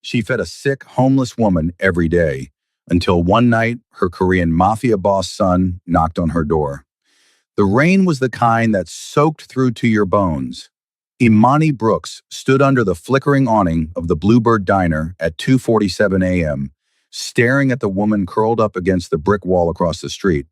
She fed a sick, homeless woman every day until one night her Korean Mafia boss son knocked on her door. The rain was the kind that soaked through to your bones. Imani Brooks stood under the flickering awning of the Bluebird Diner at 2:47 a.m., staring at the woman curled up against the brick wall across the street.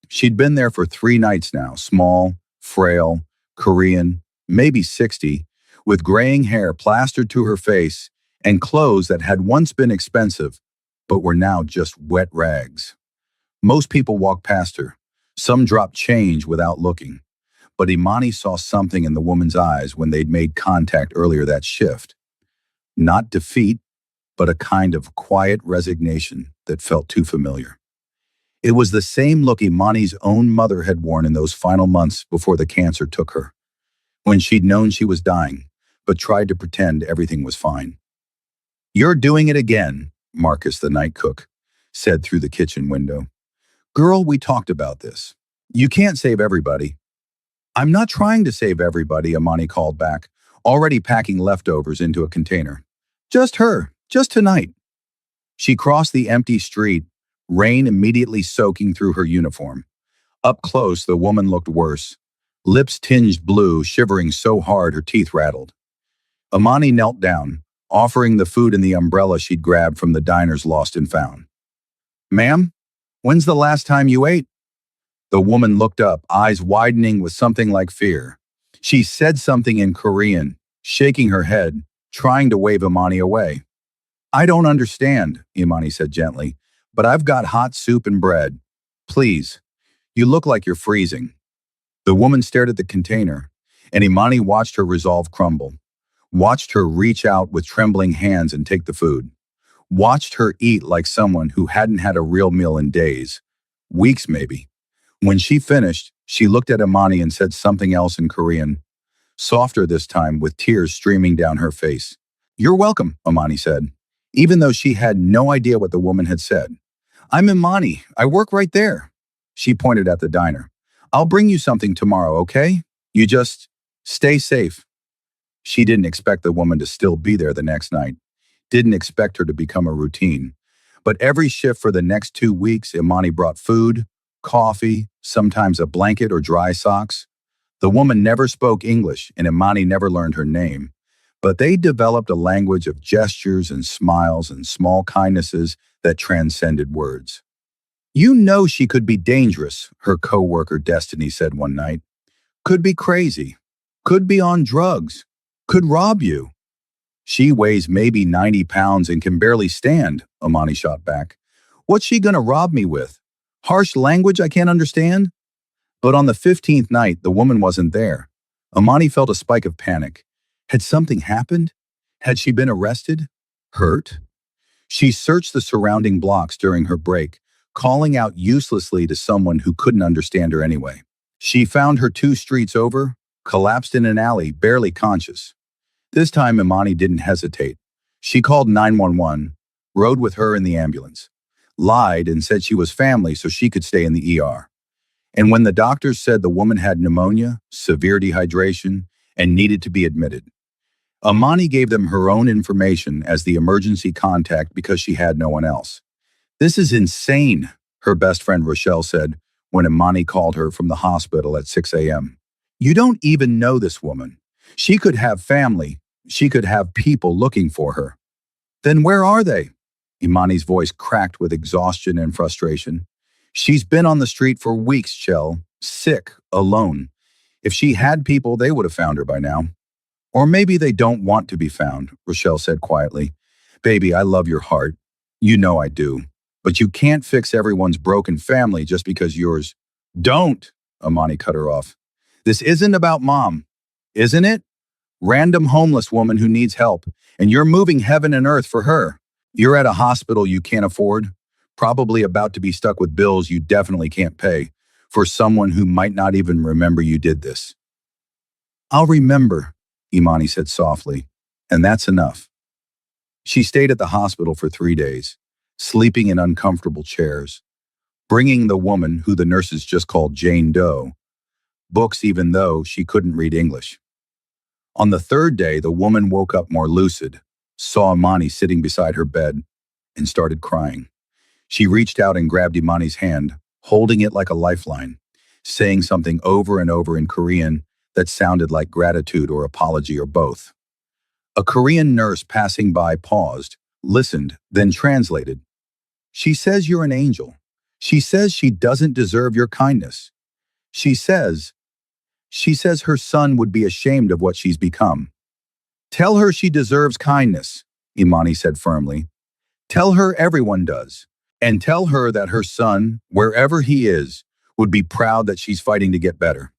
She'd been there for 3 nights now, small, frail, Korean, maybe 60, with graying hair plastered to her face and clothes that had once been expensive, but were now just wet rags. Most people walked past her. Some dropped change without looking. But Imani saw something in the woman's eyes when they'd made contact earlier that shift. Not defeat, but a kind of quiet resignation that felt too familiar. It was the same look Imani's own mother had worn in those final months before the cancer took her, when she'd known she was dying, but tried to pretend everything was fine. "You're doing it again," Marcus, the night cook, said through the kitchen window. "Girl, we talked about this. You can't save everybody." "I'm not trying to save everybody," Imani called back, already packing leftovers into a container. "Just her, just tonight." She crossed the empty street, rain immediately soaking through her uniform. Up close, the woman looked worse, lips tinged blue, shivering so hard her teeth rattled. Imani knelt down, offering the food in the umbrella she'd grabbed from the diner's lost and found. "Ma'am, when's the last time you ate?" The woman looked up, eyes widening with something like fear. She said something in Korean, shaking her head, trying to wave Imani away. "I don't understand," Imani said gently, "but I've got hot soup and bread. Please, you look like you're freezing." The woman stared at the container, and Imani watched her resolve crumble, watched her reach out with trembling hands and take the food, watched her eat like someone who hadn't had a real meal in days, weeks maybe. When she finished, she looked at Imani and said something else in Korean, softer this time with tears streaming down her face. "You're welcome," Imani said, even though she had no idea what the woman had said. "I'm Imani. I work right there." She pointed at the diner. "I'll bring you something tomorrow, okay? You just stay safe." She didn't expect the woman to still be there the next night, didn't expect her to become a routine. But every shift for the next 2 weeks, Imani brought food, coffee, sometimes a blanket or dry socks. The woman never spoke English, and Imani never learned her name. But they developed a language of gestures and smiles and small kindnesses that transcended words. "You know she could be dangerous," her co-worker Destiny said one night. "Could be crazy. Could be on drugs. Could rob you." "She weighs maybe 90 pounds and can barely stand," Imani shot back. "What's she gonna rob me with? Harsh language I can't understand?" But on the 15th night, the woman wasn't there. Imani felt a spike of panic. Had something happened? Had she been arrested? Hurt? She searched the surrounding blocks during her break, calling out uselessly to someone who couldn't understand her anyway. She found her 2 streets over, collapsed in an alley, barely conscious. This time, Imani didn't hesitate. She called 911, rode with her in the ambulance, lied and said she was family so she could stay in the ER. And when the doctors said the woman had pneumonia, severe dehydration, and needed to be admitted, Imani gave them her own information as the emergency contact because she had no one else. "This is insane," her best friend Rochelle said when Imani called her from the hospital at 6 a.m. "You don't even know this woman. She could have family. She could have people looking for her." "Then where are they?" Imani's voice cracked with exhaustion and frustration. "She's been on the street for weeks, Chell. Sick, alone. If she had people, they would have found her by now." "Or maybe they don't want to be found," Rochelle said quietly. "Baby, I love your heart. You know I do. But you can't fix everyone's broken family just because yours—" "Don't!" Imani cut her off. "This isn't about Mom, isn't it? Random homeless woman who needs help, and you're moving heaven and earth for her. You're at a hospital you can't afford, probably about to be stuck with bills you definitely can't pay, for someone who might not even remember you did this." "I'll remember," Imani said softly, "and that's enough." She stayed at the hospital for 3 days, sleeping in uncomfortable chairs, bringing the woman who the nurses just called Jane Doe books even though she couldn't read English. On the 3rd day, the woman woke up more lucid, saw Imani sitting beside her bed, and started crying. She reached out and grabbed Imani's hand, holding it like a lifeline, saying something over and over in Korean that sounded like gratitude or apology or both. A Korean nurse passing by paused, listened, then translated. She says you're an angel. She says she doesn't deserve your kindness. She says, she says her son would be ashamed of what she's become. Tell her she deserves kindness, Imani said firmly. Tell her everyone does. And tell her that her son, wherever he is, would be proud that she's fighting to get better.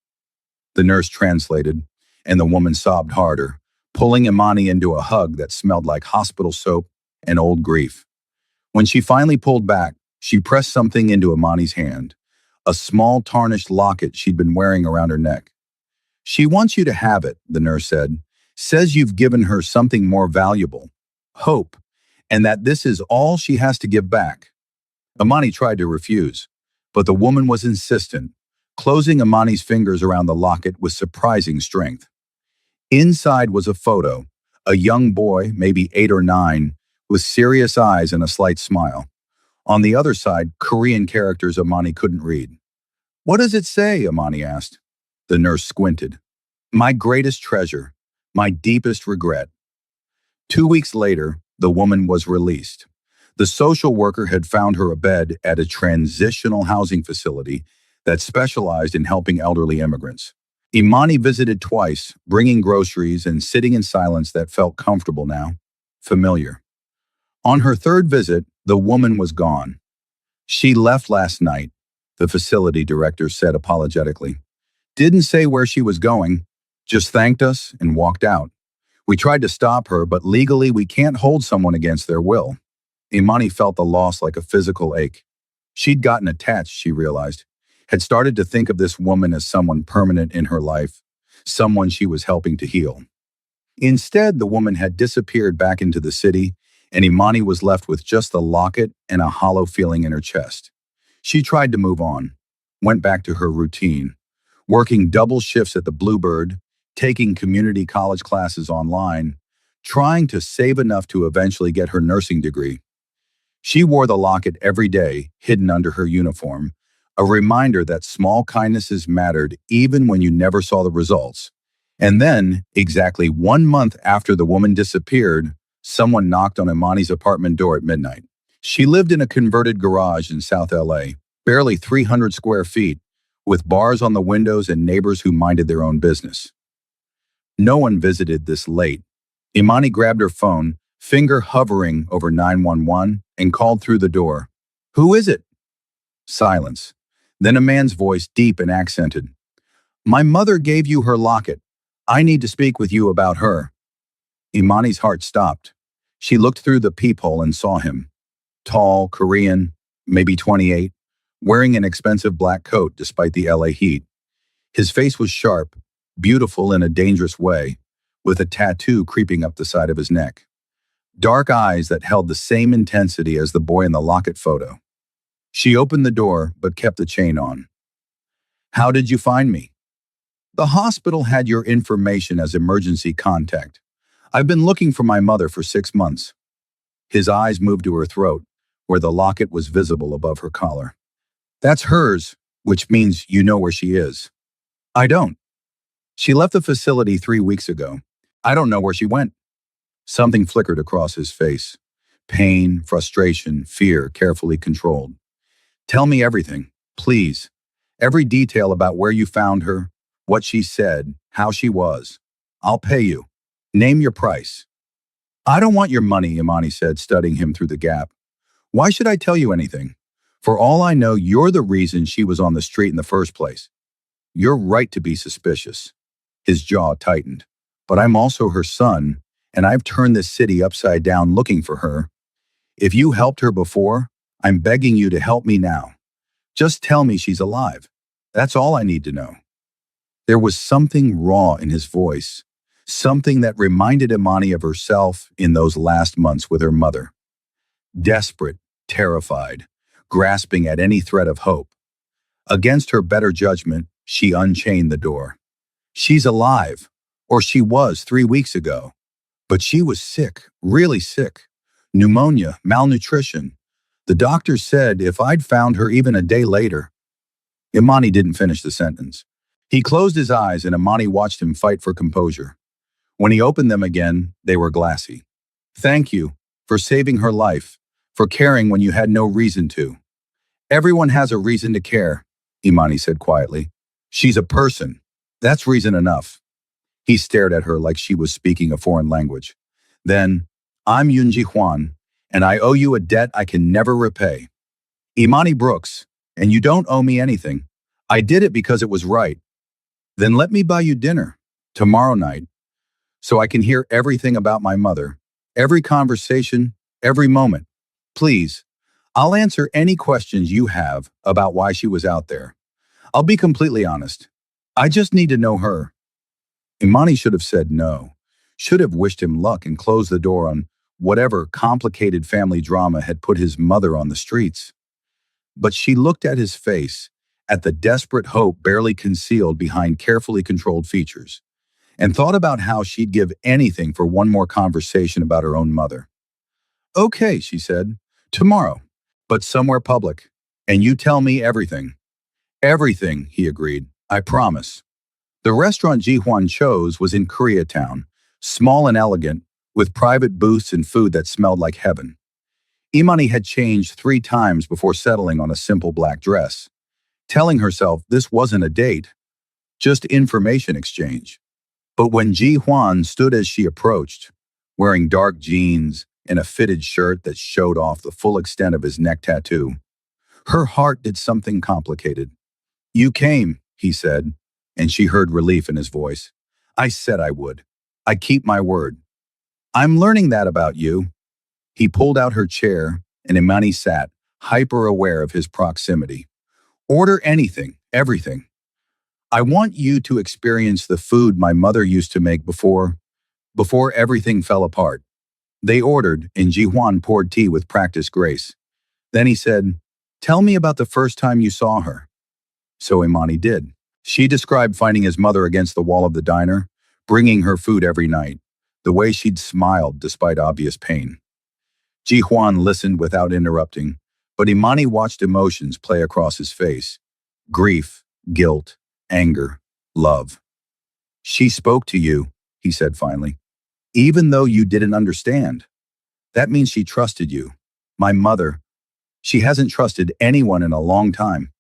The nurse translated, and the woman sobbed harder, pulling Imani into a hug that smelled like hospital soap and old grief. When she finally pulled back, she pressed something into Imani's hand, a small tarnished locket she'd been wearing around her neck. She wants you to have it, the nurse said. Says you've given her something more valuable, hope, and that this is all she has to give back. Imani tried to refuse, but the woman was insistent, closing Imani's fingers around the locket with surprising strength. Inside was a photo, a young boy, maybe 8 or 9, with serious eyes and a slight smile. On the other side, Korean characters Imani couldn't read. What does it say? Imani asked. The nurse squinted. My greatest treasure, my deepest regret. 2 weeks later, the woman was released. The social worker had found her a bed at a transitional housing facility that specialized in helping elderly immigrants. Imani visited twice, bringing groceries and sitting in silence that felt comfortable now, familiar. On her third visit, the woman was gone. She left last night, the facility director said apologetically. Didn't say where she was going, just thanked us and walked out. We tried to stop her, but legally we can't hold someone against their will. Imani felt the loss like a physical ache. She'd gotten attached, she realized, had started to think of this woman as someone permanent in her life, someone she was helping to heal. Instead, the woman had disappeared back into the city, and Imani was left with just the locket and a hollow feeling in her chest. She tried to move on, went back to her routine, working double shifts at the Bluebird, taking community college classes online, trying to save enough to eventually get her nursing degree. She wore the locket every day, hidden under her uniform, a reminder that small kindnesses mattered even when you never saw the results. And then, exactly 1 month after the woman disappeared, someone knocked on Imani's apartment door at midnight. She lived in a converted garage in South LA, barely 300 square feet, with bars on the windows and neighbors who minded their own business. No one visited this late. Imani grabbed her phone, finger hovering over 911, and called through the door. Who is it? Silence. Then a man's voice, deep and accented. My mother gave you her locket. I need to speak with you about her. Imani's heart stopped. She looked through the peephole and saw him. Tall, Korean, maybe 28, wearing an expensive black coat despite the LA heat. His face was sharp, beautiful in a dangerous way, with a tattoo creeping up the side of his neck. Dark eyes that held the same intensity as the boy in the locket photo. She opened the door, but kept the chain on. How did you find me? The hospital had your information as emergency contact. I've been looking for my mother for 6 months. His eyes moved to her throat, where the locket was visible above her collar. That's hers, which means you know where she is. I don't. She left the facility 3 weeks ago. I don't know where she went. Something flickered across his face. Pain, frustration, fear, carefully controlled. Tell me everything, please. Every detail about where you found her, what she said, how she was. I'll pay you. Name your price. I don't want your money, Imani said, studying him through the gap. Why should I tell you anything? For all I know, you're the reason she was on the street in the first place. You're right to be suspicious. His jaw tightened. But I'm also her son, and I've turned this city upside down looking for her. If you helped her before, I'm begging you to help me now. Just tell me she's alive. That's all I need to know. There was something raw in his voice, something that reminded Imani of herself in those last months with her mother. Desperate, terrified, grasping at any thread of hope. Against her better judgment, she unchained the door. She's alive, or she was 3 weeks ago. But she was sick, really sick. Pneumonia, malnutrition. The doctor said if I'd found her even a day later. Imani didn't finish the sentence. He closed his eyes and Imani watched him fight for composure. When he opened them again, they were glassy. Thank you for saving her life, for caring when you had no reason to. Everyone has a reason to care, Imani said quietly. She's a person. That's reason enough. He stared at her like she was speaking a foreign language. Then, I'm Yunji Huan, and I owe you a debt I can never repay. Imani Brooks, and you don't owe me anything. I did it because it was right. Then let me buy you dinner, tomorrow night, so I can hear everything about my mother, every conversation, every moment. Please, I'll answer any questions you have about why she was out there. I'll be completely honest. I just need to know her. Imani should have said no, should have wished him luck and closed the door on whatever complicated family drama had put his mother on the streets. But she looked at his face, at the desperate hope barely concealed behind carefully controlled features, and thought about how she'd give anything for one more conversation about her own mother. Okay, she said, tomorrow, but somewhere public, and you tell me everything. Everything, he agreed, I promise. The restaurant Ji-hwan chose was in Koreatown, small and elegant, with private booths and food that smelled like heaven. Imani had changed 3 times before settling on a simple black dress, telling herself this wasn't a date, just information exchange. But when Ji-hwan stood as she approached, wearing dark jeans and a fitted shirt that showed off the full extent of his neck tattoo, her heart did something complicated. You came, he said, and she heard relief in his voice. I said I would. I keep my word. I'm learning that about you. He pulled out her chair, and Imani sat, hyper-aware of his proximity. Order anything, everything. I want you to experience the food my mother used to make before everything fell apart. They ordered, and Ji-hwan poured tea with practiced grace. Then he said, tell me about the first time you saw her. So Imani did. She described finding his mother against the wall of the diner, bringing her food every night, the way she'd smiled despite obvious pain. Ji-hwan listened without interrupting, but Imani watched emotions play across his face. Grief, guilt, anger, love. She spoke to you, he said finally, even though you didn't understand. That means she trusted you. My mother, she hasn't trusted anyone in a long time.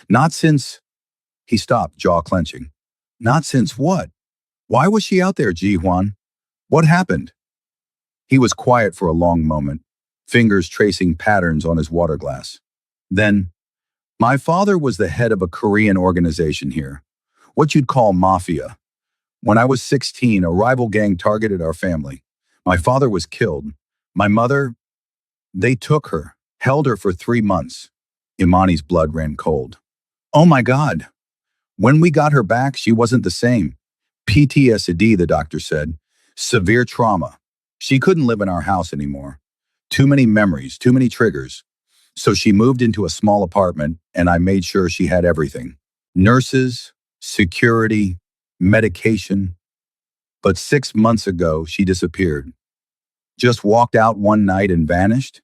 Not since... He stopped, jaw clenching. Not since what? Why was she out there, Ji-hwan? What happened? He was quiet for a long moment, fingers tracing patterns on his water glass. Then, my father was the head of a Korean organization here, what you'd call Mafia. When I was 16, a rival gang targeted our family. My father was killed. My mother, they took her, held her for 3 months. Imani's blood ran cold. Oh my God. When we got her back, she wasn't the same. PTSD, the doctor said. Severe trauma. She couldn't live in our house anymore. Too many memories, too many triggers. So she moved into a small apartment, and I made sure she had everything. Nurses, security, medication. But 6 months ago, she disappeared. Just walked out one night and vanished.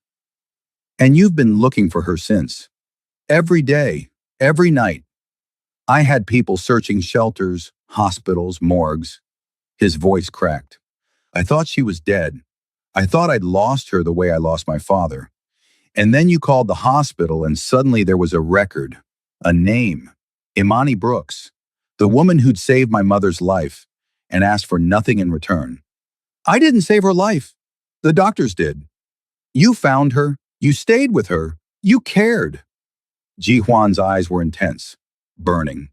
And you've been looking for her since. Every day, every night. I had people searching shelters, hospitals, morgues. His voice cracked. I thought she was dead. I thought I'd lost her the way I lost my father. And then you called the hospital and suddenly there was a record, a name. Imani Brooks, the woman who'd saved my mother's life and asked for nothing in return. I didn't save her life. The doctors did. You found her. You stayed with her. You cared. Ji-hwan's eyes were intense, burning.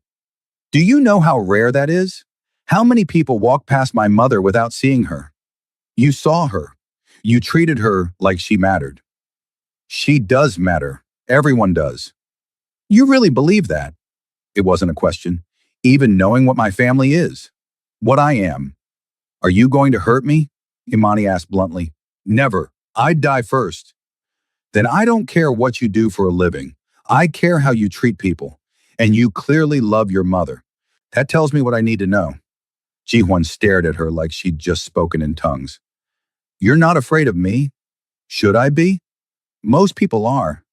Do you know how rare that is? How many people walk past my mother without seeing her? You saw her. You treated her like she mattered. She does matter. Everyone does. You really believe that? It wasn't a question. Even knowing what my family is. What I am. Are you going to hurt me? Imani asked bluntly. Never. I'd die first. Then I don't care what you do for a living. I care how you treat people. And you clearly love your mother. That tells me what I need to know. Ji-hwan stared at her like she'd just spoken in tongues. You're not afraid of me? Should I be? Most people are.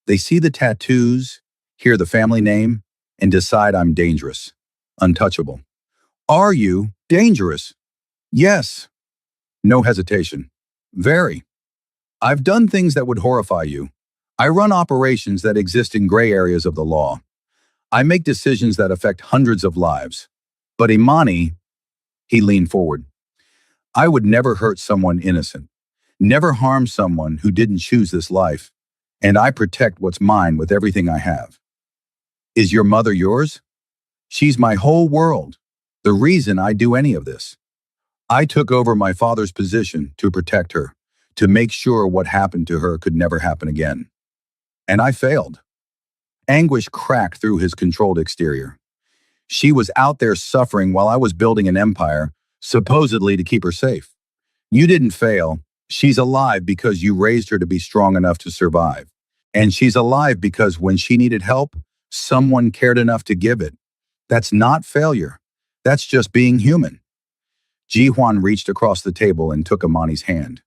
They see the tattoos, hear the family name, and decide I'm dangerous, untouchable. Are you dangerous? Yes. No hesitation. Very. I've done things that would horrify you. I run operations that exist in gray areas of the law. I make decisions that affect hundreds of lives. But Imani, he leaned forward. I would never hurt someone innocent, never harm someone who didn't choose this life, and I protect what's mine with everything I have. Is your mother yours? She's my whole world, the reason I do any of this. I took over my father's position to protect her, to make sure what happened to her could never happen again. And I failed. Anguish cracked through his controlled exterior. She was out there suffering while I was building an empire, supposedly to keep her safe. You didn't fail. She's alive because you raised her to be strong enough to survive. And she's alive because when she needed help, someone cared enough to give it. That's not failure. That's just being human. Ji-Hwan reached across the table and took Imani's hand.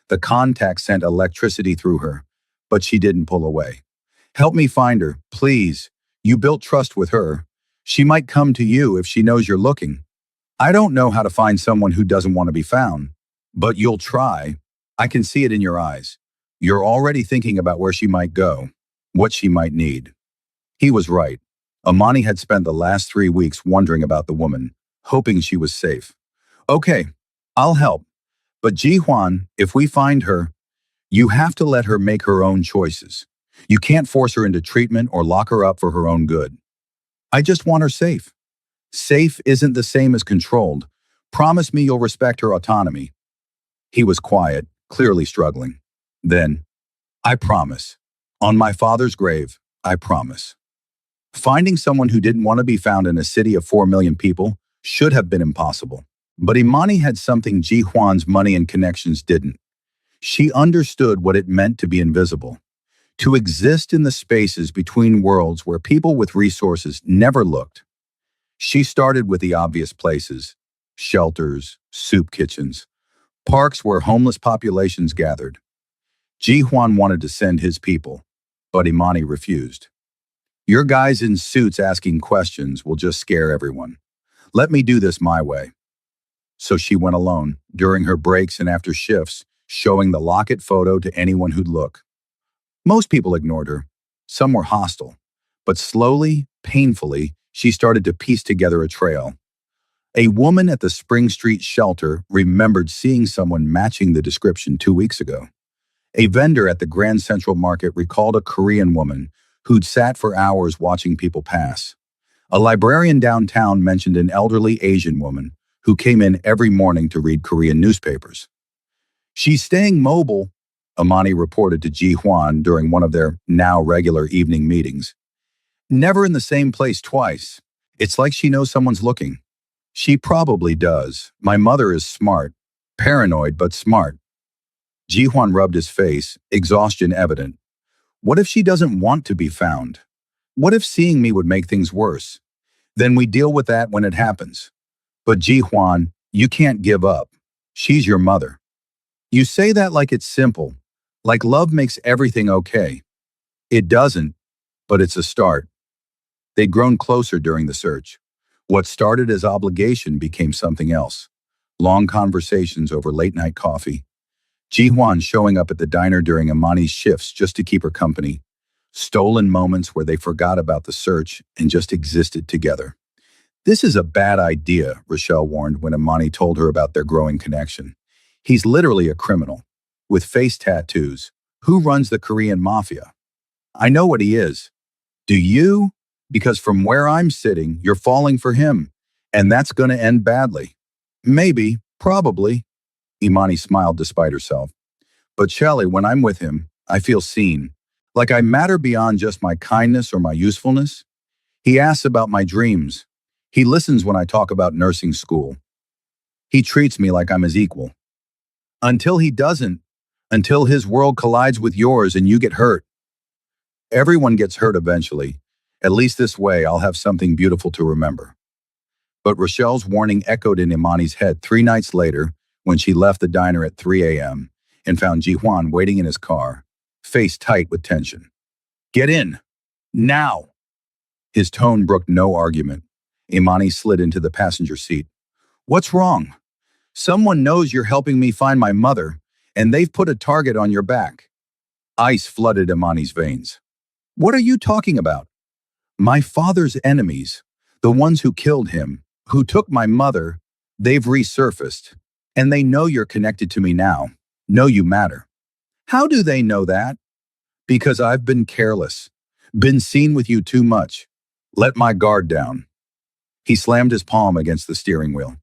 The contact sent electricity through her, but she didn't pull away. Help me find her, please. You built trust with her. She might come to you if she knows you're looking. I don't know how to find someone who doesn't want to be found, but you'll try. I can see it in your eyes. You're already thinking about where she might go, what she might need. He was right. Imani had spent the last 3 weeks wondering about the woman, hoping she was safe. Okay, I'll help. But Ji-Hwan, if we find her, you have to let her make her own choices. You can't force her into treatment or lock her up for her own good. I just want her safe. Safe isn't the same as controlled. Promise me you'll respect her autonomy. He was quiet, clearly struggling. Then, I promise. On my father's grave, I promise. Finding someone who didn't want to be found in a city of 4 million people should have been impossible. But Imani had something Ji-Hwan's money and connections didn't. She understood what it meant to be invisible, to exist in the spaces between worlds where people with resources never looked. She started with the obvious places: shelters, soup kitchens, parks where homeless populations gathered. Ji-Hwan wanted to send his people, but Imani refused. Your guys in suits asking questions will just scare everyone. Let me do this my way. So she went alone, during her breaks and after shifts, showing the locket photo to anyone who'd look. Most people ignored her. Some were hostile. But slowly, painfully, she started to piece together a trail. A woman at the Spring Street shelter remembered seeing someone matching the description 2 weeks ago. A vendor at the Grand Central Market recalled a Korean woman who'd sat for hours watching people pass. A librarian downtown mentioned an elderly Asian woman who came in every morning to read Korean newspapers. She's staying mobile, Imani reported to Ji-Hwan during one of their now regular evening meetings. Never in the same place twice. It's like she knows someone's looking. She probably does. My mother is smart. Paranoid, but smart. Ji-Hwan rubbed his face, exhaustion evident. What if she doesn't want to be found? What if seeing me would make things worse? Then we deal with that when it happens. But Ji-Hwan, you can't give up. She's your mother. You say that like it's simple, like love makes everything okay. It doesn't, but it's a start. They'd grown closer during the search. What started as obligation became something else. Long conversations over late-night coffee. Ji-Hwan showing up at the diner during Imani's shifts just to keep her company. Stolen moments where they forgot about the search and just existed together. This is a bad idea, Rochelle warned when Imani told her about their growing connection. He's literally a criminal, with face tattoos. Who runs the Korean Mafia? I know what he is. Do you? Because from where I'm sitting, you're falling for him, and that's going to end badly. Maybe, probably. Imani smiled despite herself. But Shelley, when I'm with him, I feel seen. Like I matter beyond just my kindness or my usefulness. He asks about my dreams. He listens when I talk about nursing school. He treats me like I'm his equal. Until he doesn't. Until his world collides with yours and you get hurt. Everyone gets hurt eventually. At least this way, I'll have something beautiful to remember. But Rochelle's warning echoed in Imani's head 3 nights later when she left the diner at 3 a.m. and found Ji-hwan waiting in his car, face tight with tension. Get in! Now! His tone brooked no argument. Imani slid into the passenger seat. What's wrong? Someone knows you're helping me find my mother, and they've put a target on your back. Ice flooded Imani's veins. What are you talking about? My father's enemies, the ones who killed him, who took my mother, they've resurfaced, and they know you're connected to me now, know you matter. How do they know that? Because I've been careless, been seen with you too much. Let my guard down. He slammed his palm against the steering wheel.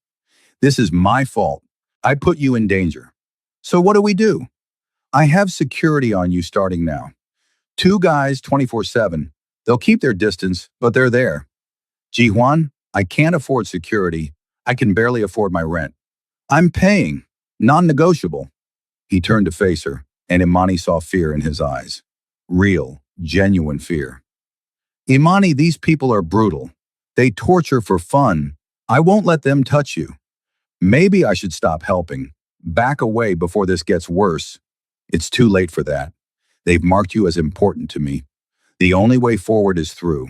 This is my fault. I put you in danger. So what do? I have security on you starting now. 2 guys 24/7. They'll keep their distance, but they're there. Ji-hwan, I can't afford security. I can barely afford my rent. I'm paying. Non-negotiable. He turned to face her, and Imani saw fear in his eyes. Real, genuine fear. Imani, these people are brutal. They torture for fun. I won't let them touch you. Maybe I should stop helping. Back away before this gets worse. It's too late for that. They've marked you as important to me. The only way forward is through.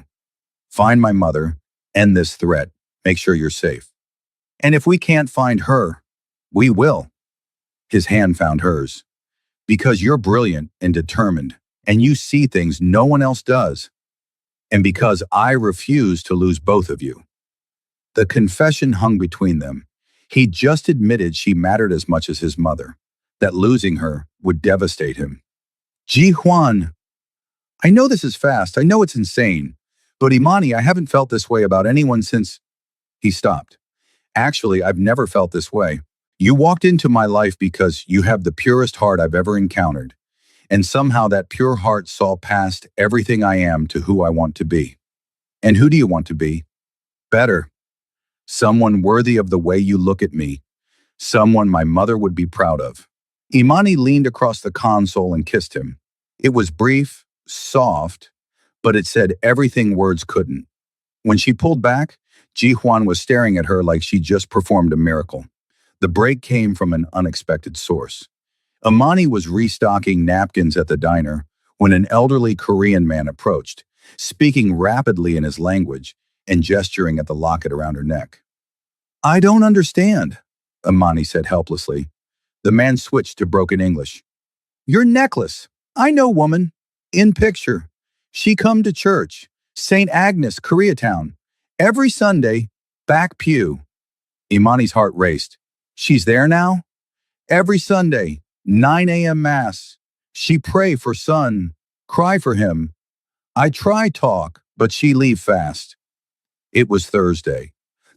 Find my mother, end this threat, make sure you're safe. And if we can't find her, we will. His hand found hers. Because you're brilliant and determined, and you see things no one else does. And because I refuse to lose both of you. The confession hung between them. He just admitted she mattered as much as his mother, that losing her would devastate him. Ji-hwan, I know this is fast, I know it's insane, but Imani, I haven't felt this way about anyone since... He stopped. Actually, I've never felt this way. You walked into my life because you have the purest heart I've ever encountered, and somehow that pure heart saw past everything I am to who I want to be. And who do you want to be? Better. Someone worthy of the way you look at me. Someone my mother would be proud of. Imani leaned across the console and kissed him. It was brief, soft, but it said everything words couldn't. When she pulled back, Ji-hwan was staring at her like she just performed a miracle. The break came from an unexpected source. Imani was restocking napkins at the diner when an elderly Korean man approached, speaking rapidly in his language and gesturing at the locket around her neck. I don't understand, Imani said helplessly. The man switched to broken English. Your necklace. I know woman. In picture. She come to church. St. Agnes, Koreatown. Every Sunday. Back pew. Imani's heart raced. She's there now? Every Sunday. 9 a.m. Mass. She pray for son. Cry for him. I try talk, but she leave fast. It was Thursday.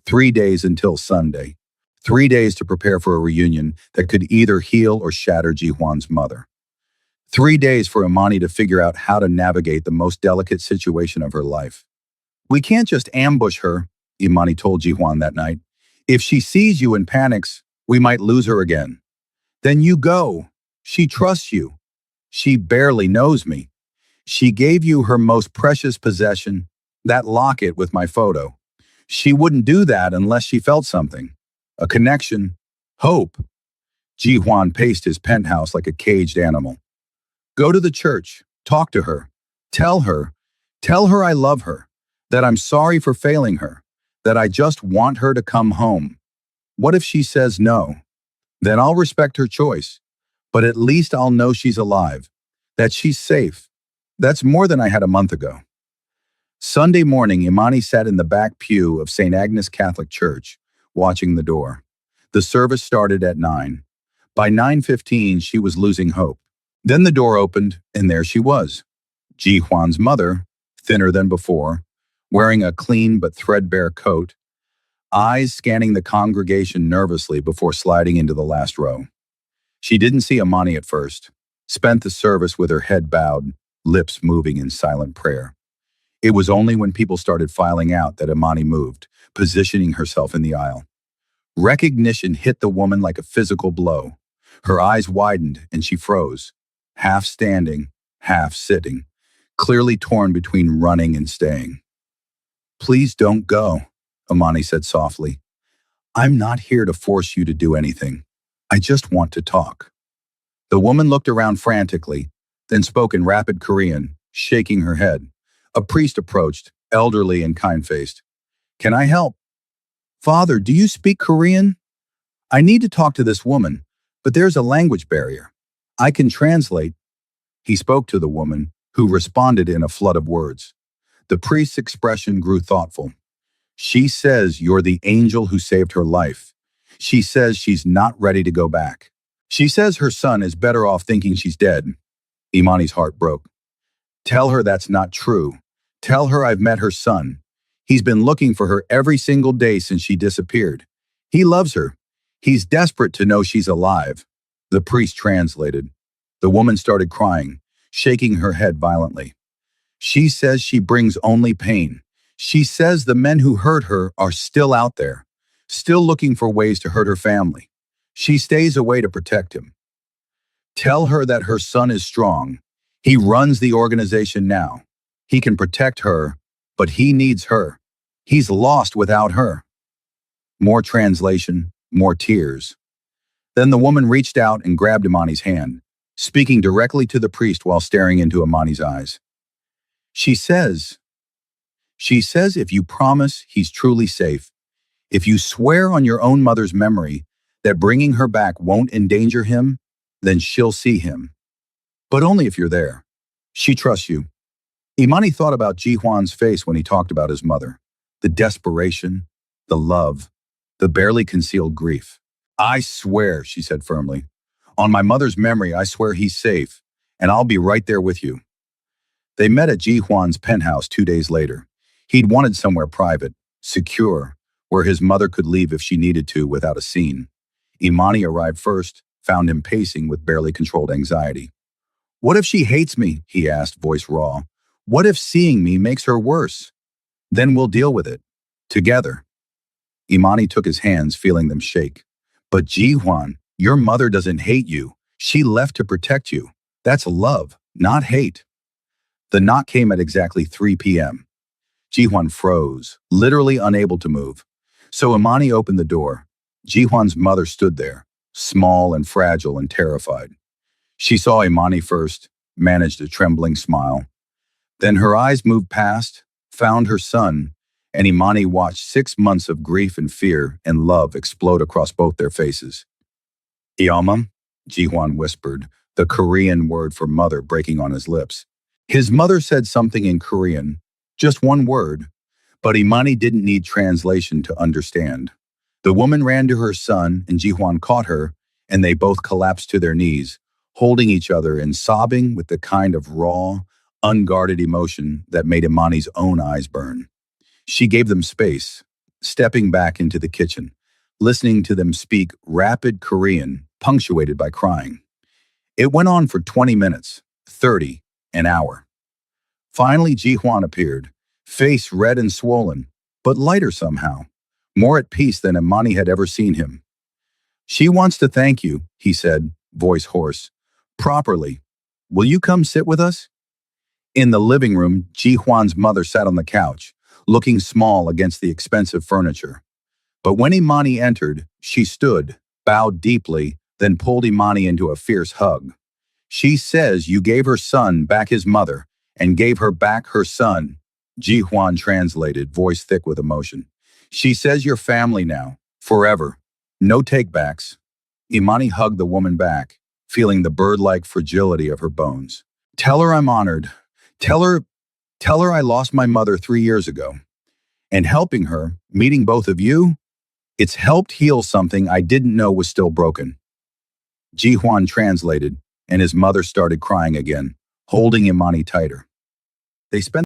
3 days until Sunday. 3 days to prepare for a reunion that could either heal or shatter Ji-hwan's mother. 3 days for Imani to figure out how to navigate the most delicate situation of her life. We can't just ambush her, Imani told Ji-hwan that night. If she sees you and panics, we might lose her again. Then you go. She trusts you. She barely knows me. She gave you her most precious possession, that locket with my photo. She wouldn't do that unless she felt something. A connection. Hope. Ji-hwan paced his penthouse like a caged animal. Go to the church. Talk to her. Tell her I love her, that I'm sorry for failing her, that I just want her to come home. What if she says no? Then I'll respect her choice, but at least I'll know she's alive, that she's safe. That's more than I had a month ago. Sunday morning, Imani sat in the back pew of St. Agnes Catholic Church, watching the door. The service started at 9. By 9:15, she was losing hope. Then the door opened, and there she was. Ji-hwan's mother, thinner than before, wearing a clean but threadbare coat, eyes scanning the congregation nervously before sliding into the last row. She didn't see Imani at first, spent the service with her head bowed, lips moving in silent prayer. It was only when people started filing out that Imani moved, positioning herself in the aisle. Recognition hit the woman like a physical blow. Her eyes widened and she froze, half standing, half sitting, clearly torn between running and staying. Please don't go, Imani said softly. I'm not here to force you to do anything. I just want to talk. The woman looked around frantically, then spoke in rapid Korean, shaking her head. A priest approached, elderly and kind-faced. Can I help? Father, do you speak Korean? I need to talk to this woman, but there's a language barrier. I can translate. He spoke to the woman, who responded in a flood of words. The priest's expression grew thoughtful. She says you're the angel who saved her life. She says she's not ready to go back. She says her son is better off thinking she's dead. Imani's heart broke. Tell her that's not true. Tell her I've met her son. He's been looking for her every single day since she disappeared. He loves her. He's desperate to know she's alive. The priest translated. The woman started crying, shaking her head violently. She says she brings only pain. She says the men who hurt her are still out there, still looking for ways to hurt her family. She stays away to protect him. Tell her that her son is strong. He runs the organization now. He can protect her, but he needs her. He's lost without her. More translation, more tears. Then the woman reached out and grabbed Imani's hand, speaking directly to the priest while staring into Imani's eyes. She says if you promise he's truly safe, if you swear on your own mother's memory that bringing her back won't endanger him, then she'll see him. But only if you're there. She trusts you. Imani thought about Ji-hwan's face when he talked about his mother. The desperation, the love, the barely concealed grief. I swear, she said firmly. On my mother's memory, I swear he's safe, and I'll be right there with you. They met at Ji-hwan's penthouse 2 days later. He'd wanted somewhere private, secure, where his mother could leave if she needed to without a scene. Imani arrived first, found him pacing with barely controlled anxiety. What if she hates me? He asked, voice raw. What if seeing me makes her worse? Then we'll deal with it. Together. Imani took his hands, feeling them shake. But Ji-hwan, your mother doesn't hate you. She left to protect you. That's love, not hate. The knock came at exactly 3 p.m. Ji-hwan froze, literally unable to move. So Imani opened the door. Ji-hwan's mother stood there, small and fragile and terrified. She saw Imani first, managed a trembling smile. Then her eyes moved past, found her son, and Imani watched 6 months of grief and fear and love explode across both their faces. Iama, Ji-hwan whispered, the Korean word for mother breaking on his lips. His mother said something in Korean, just one word, but Imani didn't need translation to understand. The woman ran to her son, and Ji-hwan caught her, and they both collapsed to their knees, holding each other and sobbing with the kind of raw, unguarded emotion that made Imani's own eyes burn. She gave them space, stepping back into the kitchen, listening to them speak rapid Korean, punctuated by crying. It went on for 20 minutes, 30, an hour. Finally, Ji-hwan appeared, face red and swollen, but lighter somehow, more at peace than Imani had ever seen him. She wants to thank you, he said, voice hoarse. Properly. Will you come sit with us? In the living room, Ji-hwan's mother sat on the couch, looking small against the expensive furniture. But when Imani entered, she stood, bowed deeply, then pulled Imani into a fierce hug. She says you gave her son back his mother, and gave her back her son. Ji-hwan translated, voice thick with emotion. She says you're family now, forever. No takebacks. Imani hugged the woman back, feeling the bird-like fragility of her bones. Tell her I'm honored. Tell her I lost my mother 3 years ago. And helping her, meeting both of you, it's helped heal something I didn't know was still broken. Ji-hwan translated, and his mother started crying again, holding Imani tighter. They spent